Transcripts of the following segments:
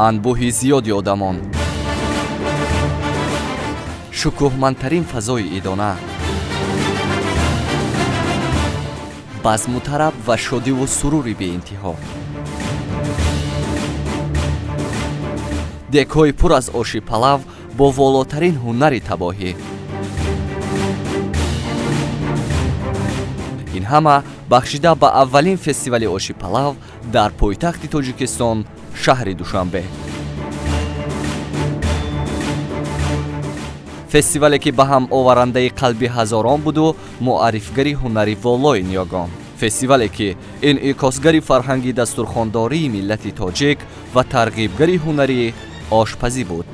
анбӯҳи зиёди одамон, шукӯҳмандтарин фазои идона, базму тараб ва шодиву сурури беинтиҳо, декҳои пур аз оши палав бо волотарин ҳунари табоҳӣ. ин ҳама бахшида ба аввалин фестивали оши палав дар пойтахти тоҷикистон, шаҳри Душанбе. фестивале ки ба ҳам оварандаи қалби ҳазорон буду муаррифгари ҳунари волои ниёгон. фестивале ки инъикосгари фарҳанги дастурхондории миллати тоҷик ва тарғибгари ҳунари ошпазӣ буд.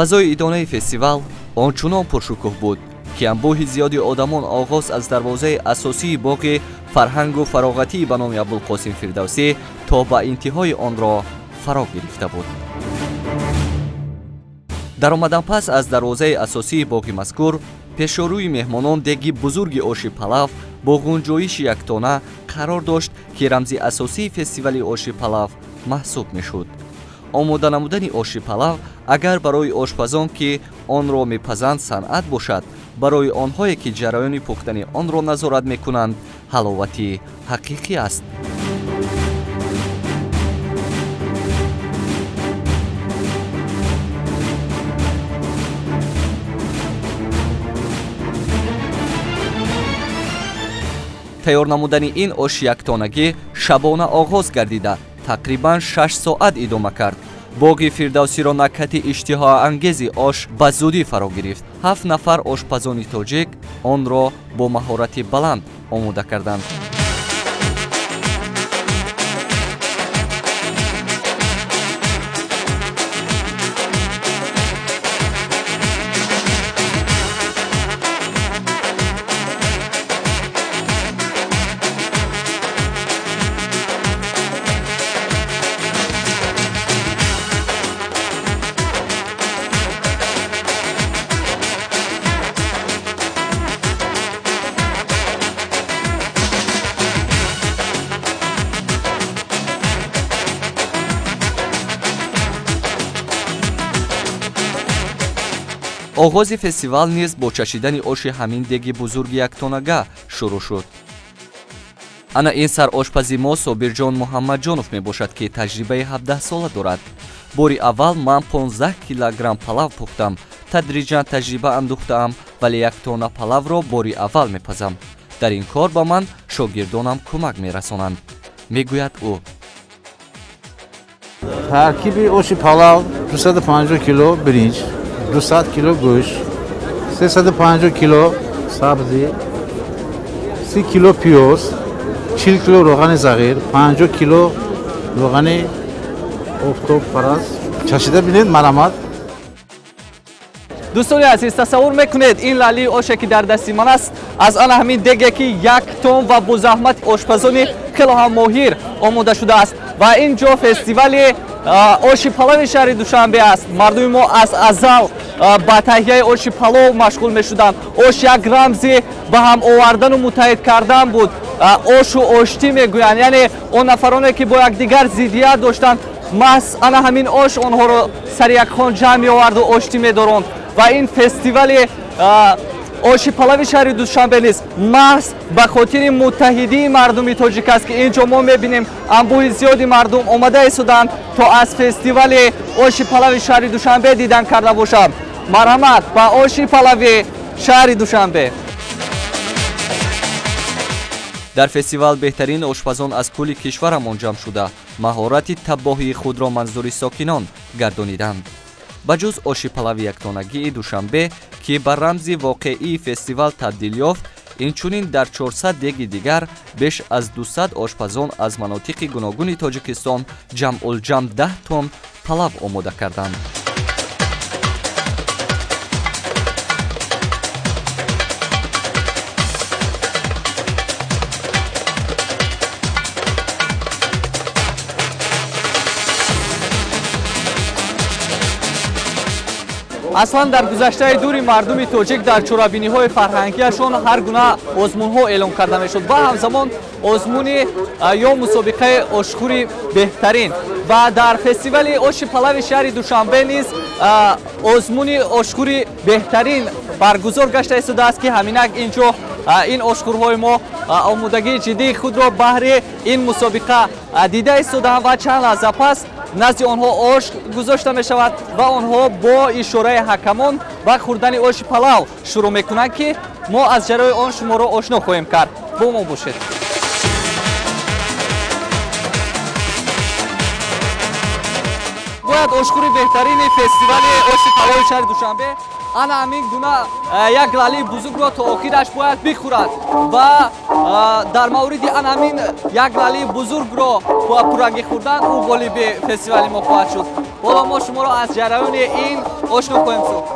фазои идонаи фестивал ончунон пуршукӯҳ буд ки анбӯҳи зиёди одамон оғоз аз дарвозаи асосии боғи фарҳангу фароғатии ба номи Абулқосим Фирдавсӣ то ба интиҳои онро фаро гирифта буд. даромадан пас аз дарвозаи асосии боғи мазкур, пешорӯи меҳмонон деги бузурги оши палав бо ғунҷоиши яктона қарор дошт ки рамзи асосии фестивали оши палав маҳсуб мешуд. омода намудани оши палав агар барои ошпазон ки онро мепазанд санъат бошад, барои онҳое ки ҷараёни пухтани онро назорат мекунанд ҳаловати ҳақиқӣ аст. тайёр намудани ин оши яктонагӣ шабона оғоз гардида тақрибан 6 соат идома кард. боғи Фирдавсиро накҳати иштиҳоангези ош ба зудӣ фаро гирифт. 7 нафар ошпазони тоҷик онро бо маҳорати баланд омода карданд. оғози фестивал низ бо чашидани оши ҳамин деги бузурги яктонага шурӯъ шуд. ана ин сарошпази мо Собирҷон Муҳаммадҷонов мебошад ки таҷрибаи 17 сола дорад. бори аввал ман 15 килограмм палав пухтам. тадриҷан таҷриба андӯхтаам, вале яктона палавро бори аввал мепазам. дар ин кор ба ман шогирдонам кӯмак мерасонанд, мегӯяд ӯ. таркиби оши палав 250 кило биринҷ, 200 кило гӯшт, 350 кило сабзи, 30 кило пиёз, 40 кило роғани зағир, 50 кило роғани офтобпараз. чашида бинед марамад. дӯстони азиз, тасаввур мекунед ин лали оше ки дар дасти ман аст аз ана ҳамин деге ки 1 тон ва бо заҳмати ошпазони хело ҳам моҳир омода шудааст ва ин ҷо фестивали оши палави шаҳри Душанбе аст. мардуми мо аз азал ба таҳияи оши палов машғул мешуданд. ош як рамзи ба ҳам овардану муттаҳид кардан буд. ошу оштӣ мегӯянд, яъне он нафароне ки бо якдигар зиддият доштанд, маҳз ана ҳамин ош онҳоро сари якхон ҷамъ меоварду оштӣ медоронд. ва ин фестивали оши палави шаҳри Душанбе низ маҳз ба хотири муттаҳидии мардуми тоҷик аст ки инҷо мо мебинем анбӯҳи зиёди мардум омада истоданд то аз фестивали оши палави шаҳри Душанбе дидан карда бошанд. марҳамат ба оши палави шаҳри Душанбе. дар фестивал беҳтарин ошпазон аз кӯли кишварамон ҷамъ шуда маҳорати табоҳии худро манзури сокинон гардониданд. ба ҷуз оши палави яктонагии Душанбе ки ба рамзи воқеии фестивал табдил ёфт, инчунин дар 400 деги дигар беш аз 200 ошпазон аз манотиқи гуногуни Тоҷикистон ҷамъулҷамъ 10 тонн палав омода карданд. аслан дар гузаштаи дури мардуми тоҷик дар чорабиниҳои фарҳангиашон ҳар гуна озмунҳо эълон карда мешуд ва ҳамзамон озмуни ё мусобиқаи ошхӯри беҳтарин ва дар фестивали оши палави шаҳри душанбе низ озмуни ошхӯри беҳтарин баргузор гашта истодааст ки ҳаминак инҷо ин ошхӯрҳои мо омодагии ҷиддии худро баҳри ин мусобиқа дида истодаанд ва чанд лаҳза пас назди онҳо ош гузошта мешавад ва онҳо бо ишораи ҳакамон ба хӯрдани оши палав шурӯъ мекунанд ки мо аз ҷарои он шуморо ошно хоҳем кард. Бо мо бошед. бояд ошхӯри беҳтарини фестивали оши палави шаҳри душанбе ана ҳамин гуна як лалии бузургро то охираш бояд бихӯрад ва дар мавриди ана ҳамин як лалии бузургро пурранги хӯрдан ӯ ғолиби фестивали мо хоҳад шуд. ҳоло мо шуморо аз ҷараёни ин ошно хоҳем сохт.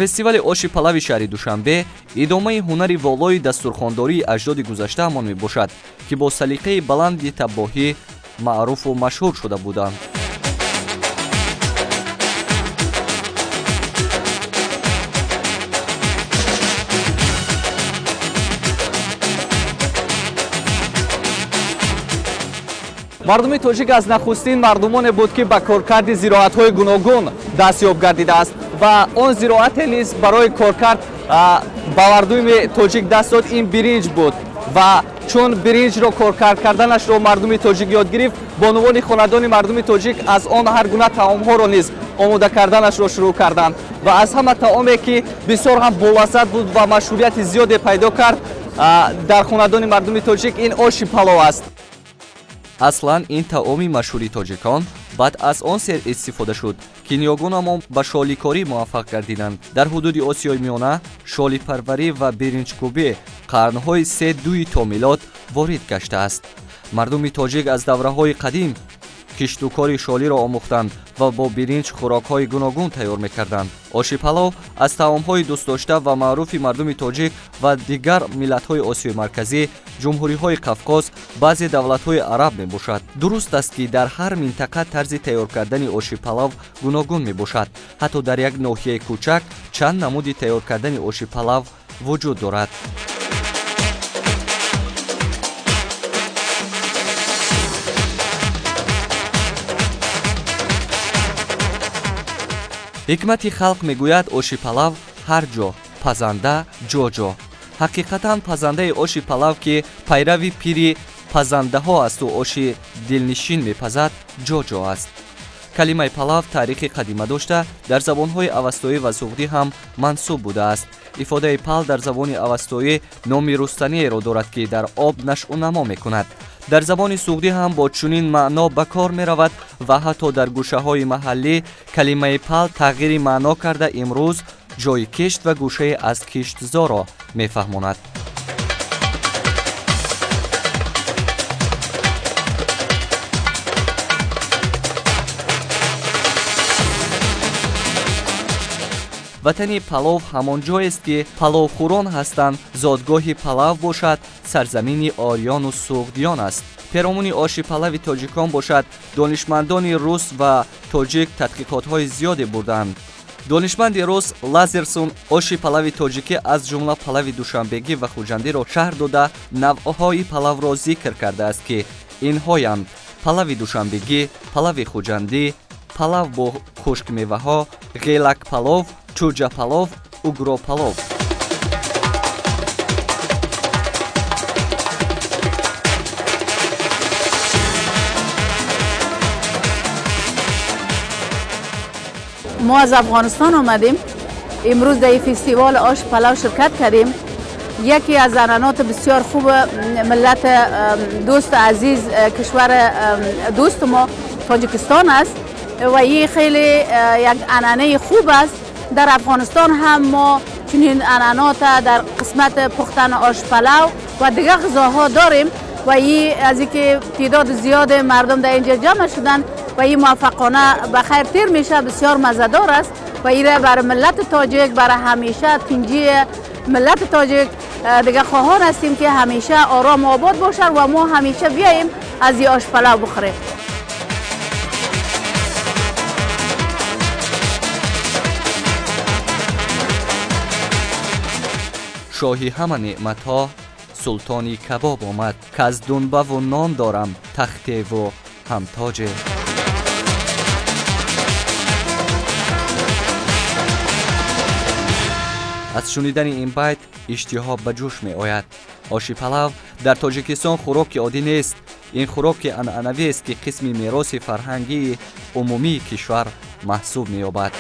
фестивали оши палави шаҳри душанбе идомаи ҳунари волои дастурхондории аҷдоди гузаштаамон мебошад ки бо салиқаи баланди таббоҳӣ маъруфу машҳур шуда буданд. мардуми тоҷик аз нахустин мардумоне буд ки ба коркарди зироатҳои гуногун дастёб гардидааст ва он зироате низ барои коркард ба мардуми тоҷик даст дод ин биринҷ буд ва чун биринҷро коркард карданашро мардуми тоҷик ёд гирифт бонувони хонадони мардуми тоҷик аз он ҳар гуна таомҳоро низ омода карданашро шурӯъ карданд ва аз ҳама таоме ки бисёр ҳам болаззат буд ва машҳурияти зиёде пайдо кард дар хонадони мардуми тоҷик ин оши палов аст. аслан ин таоми машҳури тоҷикон баъд аз он сер истифода шуд ки ниёгонамон ба шоликорӣ муваффақ гардиданд. дар ҳудуди осиёи миёна шолипарварӣ ва биринҷкӯбӣ қарнҳои се-дуи то милод ворид гаштааст. мардуми тоҷик аз давраҳои қадим киштукори шолиро омӯхтанд ва бо биринҷ хӯрокҳои гуногун тайёр мекарданд. оши палов аз таомҳои дӯстдошта ва маъруфи мардуми тоҷик ва дигар миллатҳои осиёи марказӣ, ҷумҳуриҳои қавқоз, баъзе давлатҳои араб мебошад. дуруст аст ки дар ҳар минтақа тарзи тайёр кардани оши палав гуногун мебошад. ҳатто дар як ноҳияи кӯчак чанд намуди тайёр кардани оши палав вуҷуд дорад. ҳикмати халқ мегӯяд оши палав ҳар ҷо, пазанда ҷо-ҷо. ҳақиқатан пазандаи оши палав ки пайрави пири пазандаҳо асту оши дилнишин мепазад ҷо-ҷо аст. калимаи палав таърихи қадима дошта дар забонҳои авастоӣ ва суғдӣ ҳам мансуб будааст. ифодаи пал дар забони авастоӣ номи рустаниеро дорад ки дар об нашъу намо мекунад. дар забони суғдӣ ҳам бо чунин маъно ба кор меравад ва ҳатто дар гӯшаҳои маҳаллӣ калимаи пал тағйири маъно карда имрӯз ҷои кишт ва гӯшае аз киштзоро мефаҳмонад. ватани палов ҳамон ҷоест ки паловхӯрон ҳастанд, зодгоҳи палав бошад, сарзамини орёну суғдиён аст. пиромони оши палави тоҷикон бошад, донишмандони рус ва тоҷик тадқиқотҳои зиёде бурданд. донишманди рус Лазерсон оши палави тоҷикӣ аз ҷумла палави душанбегӣ ва хуҷандиро шаҳр дода навъҳои палавро зикр кардааст ки инҳоянд: палави душанбегӣ, палави хуҷандӣ, палав бо хушкмеваҳо, ғелакпалов, чӯҷапалов, угропалов. ما از افغانستان آمدیم. امروز در این فستیوال آش پلاو شرکت کردیم. یکی از عنعنات بسیار خوب ملت دوست عزیز کشور دوست ما تاجیکستان است و این خیلی یک عنعنه خوب است. در افغانستان هم ما چنین عنعنات در قسمت پختن آش پلاو و دیگر غذاها داریم و این از اینکه تعداد زیاد مردم در اینجا جمع شدن و این موفقانه به خیر تیر میشه، بسیار مزه‌دار است و این برای ملت تاجیک برای همیشه تنجی ملت تاجیک دیگه خواهان هستیم که همیشه آرام و آباد باشن و ما همیشه بیاییم از این آش پلاو بخوریم. شاهی همه نعمت‌ها سلطانی کباب آمد که از دنبه و نان دارم تخته و همتاجه. از شنیدن این بیت اشتها به جوش می آید. آش پلاو در تاجیکستان خوراک عادی نیست. این خوراک عنعنوی است که قسمی میراث فرهنگی عمومی کشور محسوب می یابد.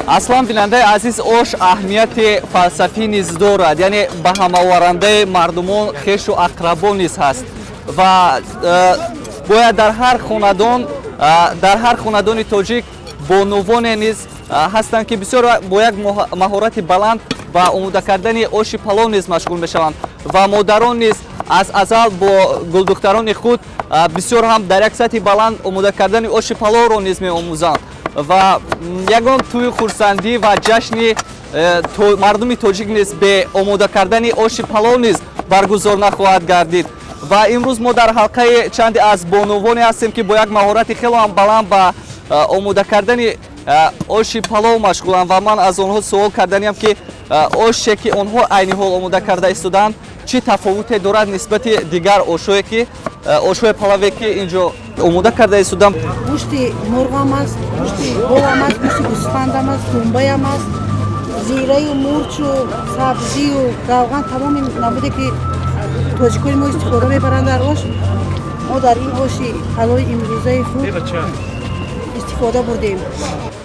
اصلا بیننده عزیز آش اهمیت فلسفی نیز دارد، یعنی به هماورنده مردمان خویش و اقربان نیز هست و باید در هر خاندان تاجیک بانوان نیز هستند که بسیار با یک مهارت بلند و آماده کردن آش پلاو نیز مشغول میشوند و مادران نیز از ازل با گلدختران خود بسیار هم در یک سطح بلند آماده کردن آش پلاو را نیز می‌آموزند و یگان توی خورسندی و جشن مردم تاجیک نیز به آماده کردن آش پلاو نیز برگزار نخواهد گردید و امروز ما در حلقه چند از بانوانی هستیم که با یک مهارت خیلی هم بلند به آماده کردن آش پلاو مشغولند و من از آنها سوال کردنیم که آشی که آنها عین حال آماده کرده استودند چه تفاوتی دارد نسبت دیگر آشایی که آشوی پلاوی که اینجا آماده کرده استودند؟ گوشت مرغ هم است، گوشت گاو هم است، گوشت گوسفند هم است، دنبه هم است، زیره و مرچ و سبزی و روغن تمام نموده که تاجیکان ما استفاده میبرند در آش. ما در این آش پلوی امروزه خود استفاده بردیم.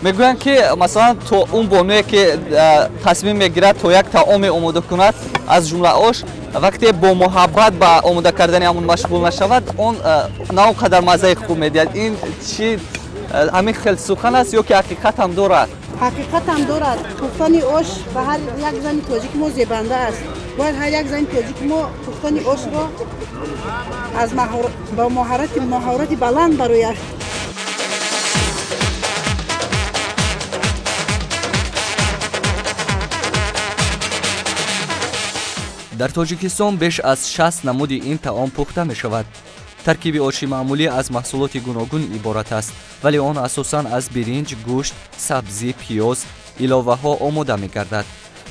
میگویند که مثلا تو اون بانویی که تصمیم میگیرد تا یک طعام آماده کند از جمله آش وقتی با محبت به آماده کردن همون مشغول نشود اون نه اونقدر مزه خوب میدهد. این چی همین خیلی سخن است یا که حقیقت هم دارد؟ حقیقت هم دارد. پختن آش به هر یک زن تاجیک ما زیبنده است. باید هر یک زن تاجیک ما پختن آش را از با مهارت بلند برایش. در تاجیکستان بیش از 60 نمود این طعام پخته می شود. ترکیب آشی معمولی از محصولات گوناگون عبارت است ولی آن اساساً از برنج، گوشت، سبزی، پیاز، علاوه ها آماده می گردد.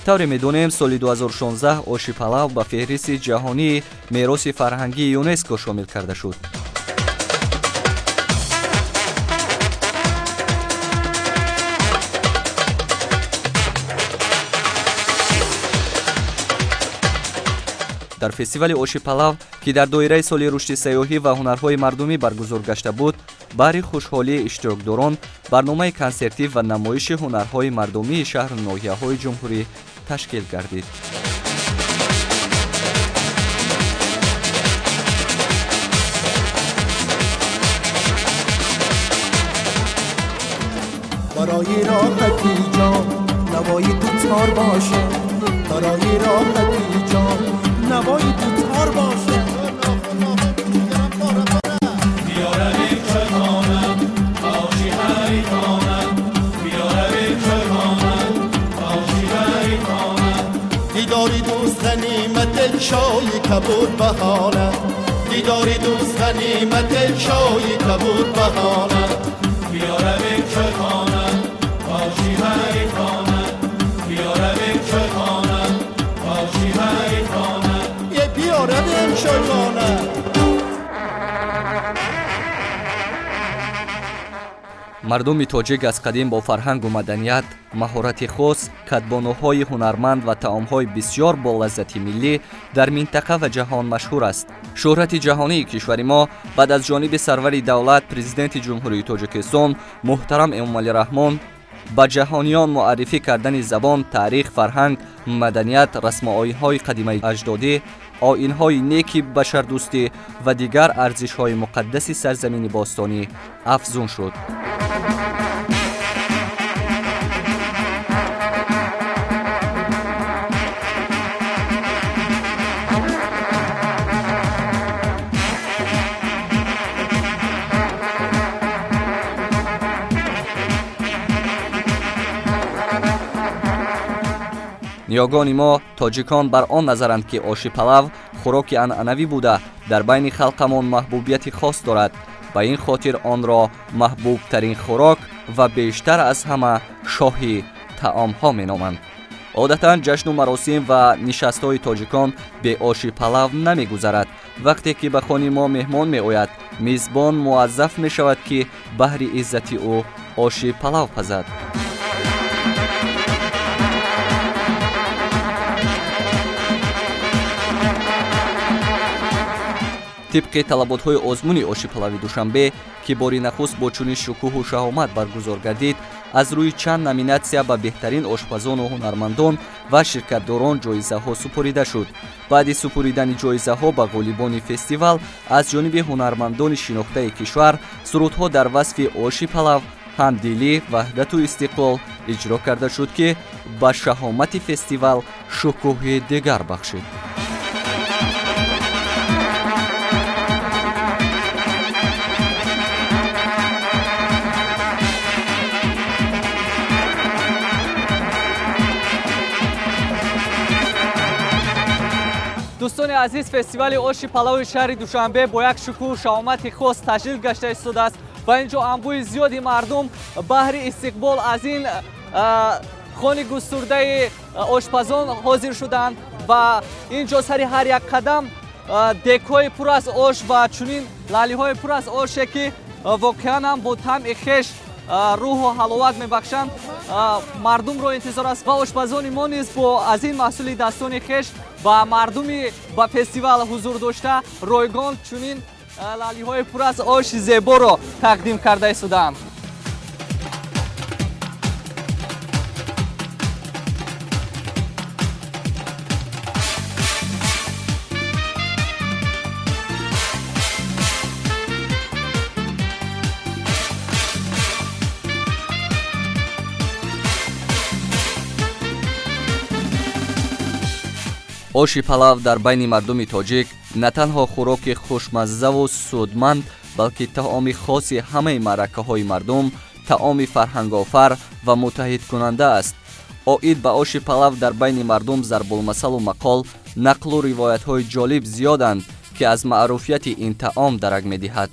طوری می دانیم سال 2016 آشی پلاو به فهرست جهانی میراث فرهنگی یونسکو شامل کرده شد. در فستیوال آش پلاو که در دایره سال رشد سیاحی و هنرهای مردمی برگزار گشته بود، برای خوشحالی اشتراکداران برنامه کنسرتی و نمایش هنرهای مردمی شهر ناحیه‌های جمهوری تشکیل گردید. برای راحتی جان نوای تو تار باشه، برای راحتی جان نوای تو تار باشه. بیارم چرمانم آشی حریفانم، بیارم چرمانم آشی حریفانم. دیداری دوست غنیمت شای کبود بهانم، دیداری دوست غنیمت شای کبود بهانم. بیارم چرمانم آشی حریفانم، بیارم چرمانم آشی حریفانم. یه بیارم چرمانم. мардуми тоҷик аз қадим бо фарҳангу маданият, маҳорати хос, кадбонуҳои ҳунарманд ва таомҳои бисёр бо лаззати миллӣ дар минтақа ва ҷаҳон машҳур аст. шӯҳрати ҷаҳонии кишвари мо баъд аз ҷониби сарвари давлат президенти ҷумҳурии Тоҷикистон муҳтарам Эмомалираҳмон ба ҷаҳониён муаррифӣ кардани забон, таърих, фарҳанг, маданият, расмооинҳои қадимаи аҷдодӣ, оинҳои неки башардӯстӣ ва дигар арзишҳои муқаддаси сарзамини бостонӣ афзун шуд. ниёгони мо тоҷикон бар он назаранд ки оши палав хӯроки анъанавӣ буда дар байни халқамон маҳбубияти хос дорад. ба ин хотир онро маҳбубтарин хӯрок ва бештар аз ҳама шоҳи таомҳо меноманд. одатан ҷашну маросим ва нишастҳои тоҷикон бе оши палав намегузарад. вақте ки ба хони мо меҳмон меояд, мизбон муаззаф мешавад ки баҳри иззати ӯ оши палав пазад. тибқи талаботҳои озмуни оши палави душанбе ки бори нахуст бо чунин шукӯҳу шаҳомат баргузор гардид, аз рӯи чанд номинатсия ба беҳтарин ошпазону ҳунармандон ва ширкатдорон ҷоизаҳо супорида шуд. баъди супоридани ҷоизаҳо ба ғолибони фестивал аз ҷониби ҳунармандони шинохтаи кишвар сурудҳо дар васфи оши палав, ҳамдилӣ, ваҳдату истиқлол иҷро карда шуд, ки ба шаҳомати фестивал шукӯҳи дигар бахшид. дӯстони азиз, фестивали оши палави шаҳри душанбе бо як шукӯҳу шаҳомати хос таҷлил гашта истодааст ва инҷо анбӯҳи зиёди мардум баҳри истиқбол аз ин хони густурдаи ошпазон ҳозир шуданд ва инҷо сари ҳар як қадам дегҳои пур аз ош ва чунин лалиҳои пур аз оше ки воқеан ҳам бо таъми хеш рӯҳу ҳаловат мебахшанд. мардумро интизор аст ва ошпазони мо низ бо аз ин маҳсули дастони хеш ба мардуми ба фестивал ҳузур дошта ройгон чунин лалиҳои пур аз оши зеборо тақдим карда истоданд. оши палав дар байни мардуми тоҷик на танҳо хӯроки хушмаззаву судманд, балки таоми хоси ҳамаи маъракаҳои мардум, таоми фарҳангофар ва муттаҳидкунанда аст. оид ба оши палав дар байни мардум зарбулмасалу мақол, нақлу ривоятҳои ҷолиб зиёданд, ки аз маъруфияти ин таом дарак медиҳад.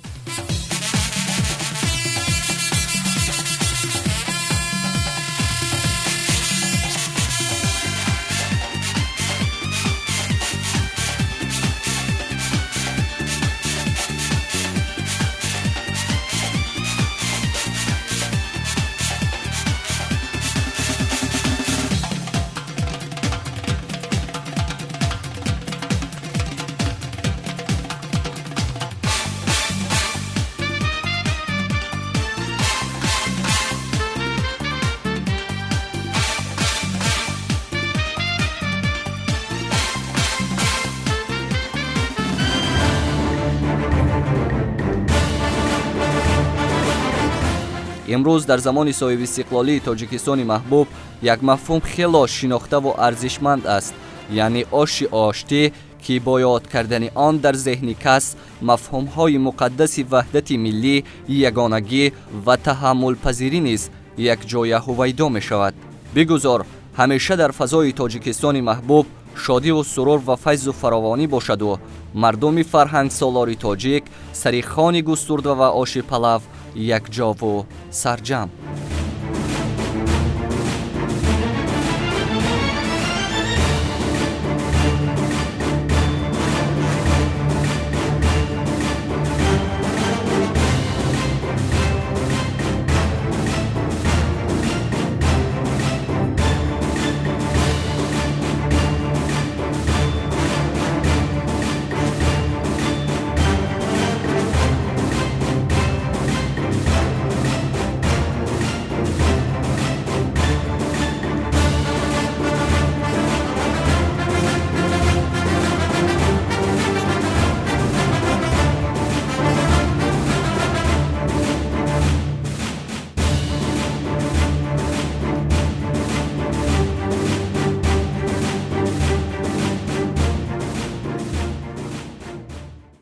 имрӯз дар замони соҳиби истиқлолии тоҷикистони маҳбуб як мафҳум хело шинохтаву арзишманд аст, яъне оши оштӣ, ки бо ёд кардани он дар зеҳни кас мафҳумҳои муқаддаси ваҳдати миллӣ, ягонагӣ ва таҳаммулпазирӣ низ якҷоя ҳувайдо мешавад. бигузор ҳамеша дар фазои тоҷикистони маҳбуб шодиву сурур ва файзу фаровонӣ бошаду мардуми фарҳангсолори тоҷик сари хони густурда ва оши палав якҷову сарҷам.